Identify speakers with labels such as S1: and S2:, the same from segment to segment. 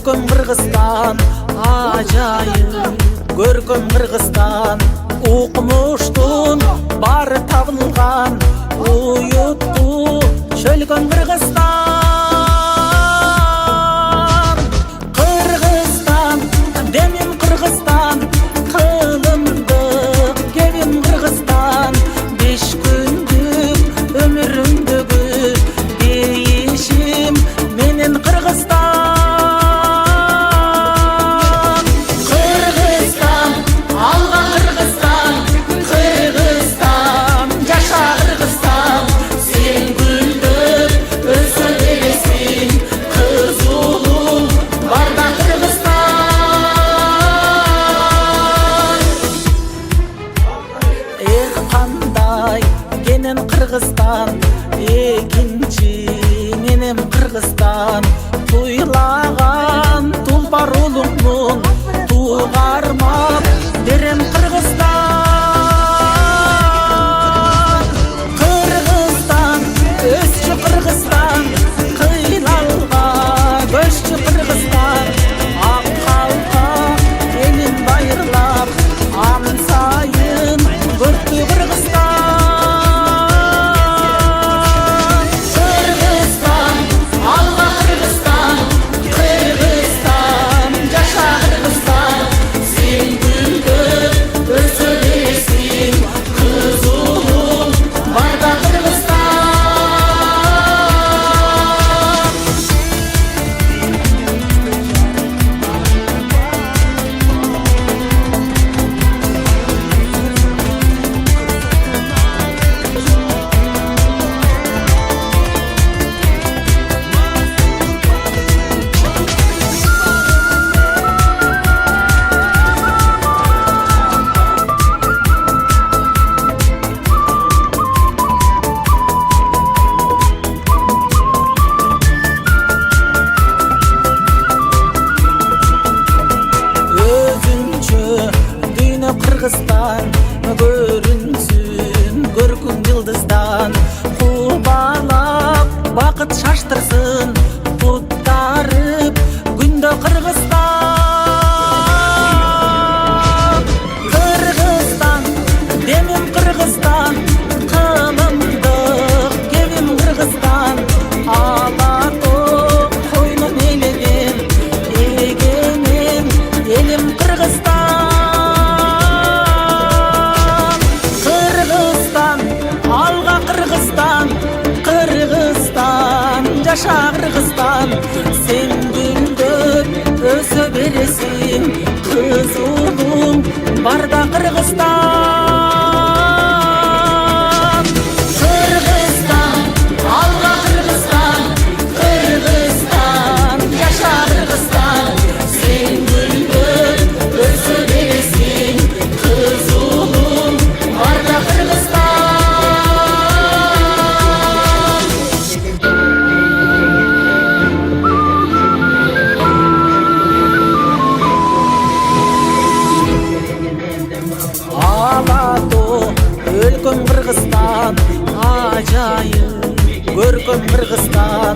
S1: Көркөм Кыргызстан ажайып, көркөм Кыргызстан укмуштун бары табылган уютту чөлгөн Кыргызстан. Кыргызстан демим Кыргызстан, кылымдык кебим Кыргызстан, 5 күндүк өмүрүмдөгү дейишим менен Кыргызстан. Кыргызстан алга Кыргызстан, Кыргызстан жаша Кыргызстан, сен гүлдөп өсө бересиң, кыз улуң барда Кыргызстан. Эх кандай кенен Кыргызстан, экинчи менен Кыргызстан, туйлаган тулпар улуңмун, тугармап берем Кыргызстан. Кыргызстан өсчү Кыргызстан, кыйлалга көччү Кыргызстан, ак калка элин байырлап, ан сайын көрктү Кыргызстан. Кыргызстан алга Кыргызстан, Кыргызстан жаша Кыргызстан, сен гүлдөп өсө бересиң, кыз улуң барда Кыргызстан. Өзүнчө дүйнө Кыргызстан, көрүнсүн көркүм жылдыздан, кубалап бакыт шаштырсын, буттарып күндө Кыргызстан. Кыргызстан демим Кыргызстан, кылымдык кебим Кыргызстан, ала тоо койнун элеген эгемен элим Кыргызстан. Кыргызстан алга Кыргызстан, Кыргызстан жаша Кыргызстан, сен гүлдөп өсө бересиң, кыз улуң барда Кыргызстан. Кыргызстан алга Кыргызстан, Кыргызстан жаша Кыргызстан, сен гүлдөп өсө бересиң, кыз улуң барда Кыргызстан. Алатоо өлкөм Кыргызстан ажайып, көркөм Кыргызстан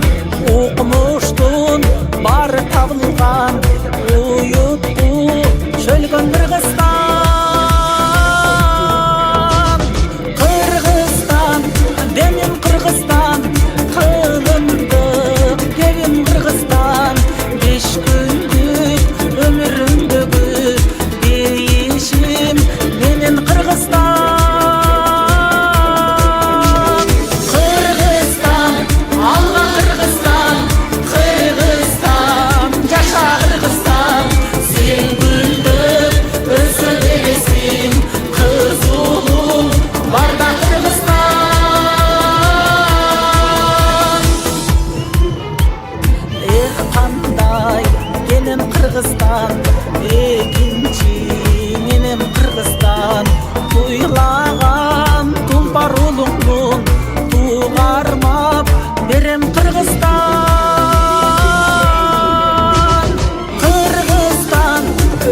S1: укмуштун бары табылган уютту чөлгөн Кыргызстан. Кыргызстан демим Кыргызстан, кылымдык кебим Кыргызстан, 5 күндүк өмүрүмдөгү дейишим менен Кыргызстан. Кыргызстан алга Кыргызстан, Кыргызстан жаша Кыргызстан, сен гүлдөп өсө бересиң, кыз улуң барда Кыргызстан. Эх кандай кенен Кыргызстан, экинчи менен Кыргызстан, туйлаган тулпар улуңмун, тугармап берем Кыргызстан. Кыргызстан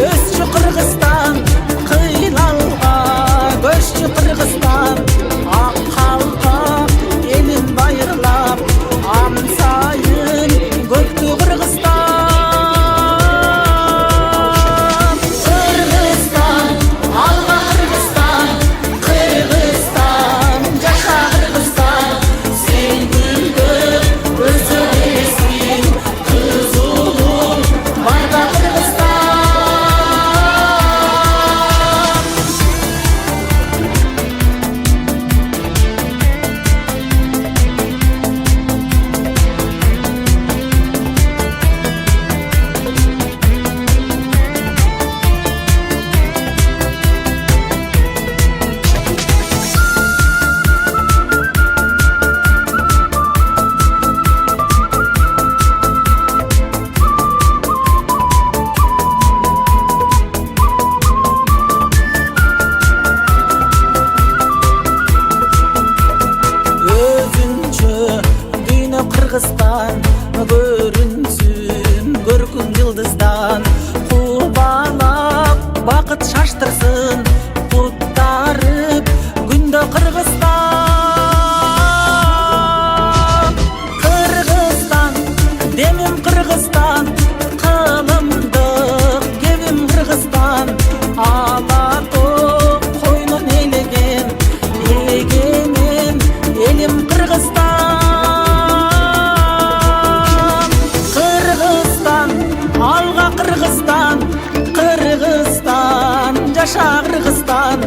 S1: өсчү Кыргызстан, кыйлалга көччү Кыргызстан, ак калка элин байырлап, ан сайын көктү Кыргызстан. Кыргызстан көрүнсүн көркүм жылдыздан, кубалап бакыт шаштырсын, куттарып күндө Кыргызстан. Кыргызстан демим, Кыргызстан кылымдык кебим, Кыргызстан ала тоо койнун ээлеген эгемен элим Кыргызстан. Кыргызстан алга, Кыргызстан, Кыргызстан жаша, Кыргызстан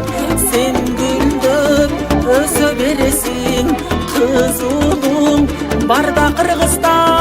S1: сен гүлдөп өсө бересиң, кыз уулуң барда Кыргызстан.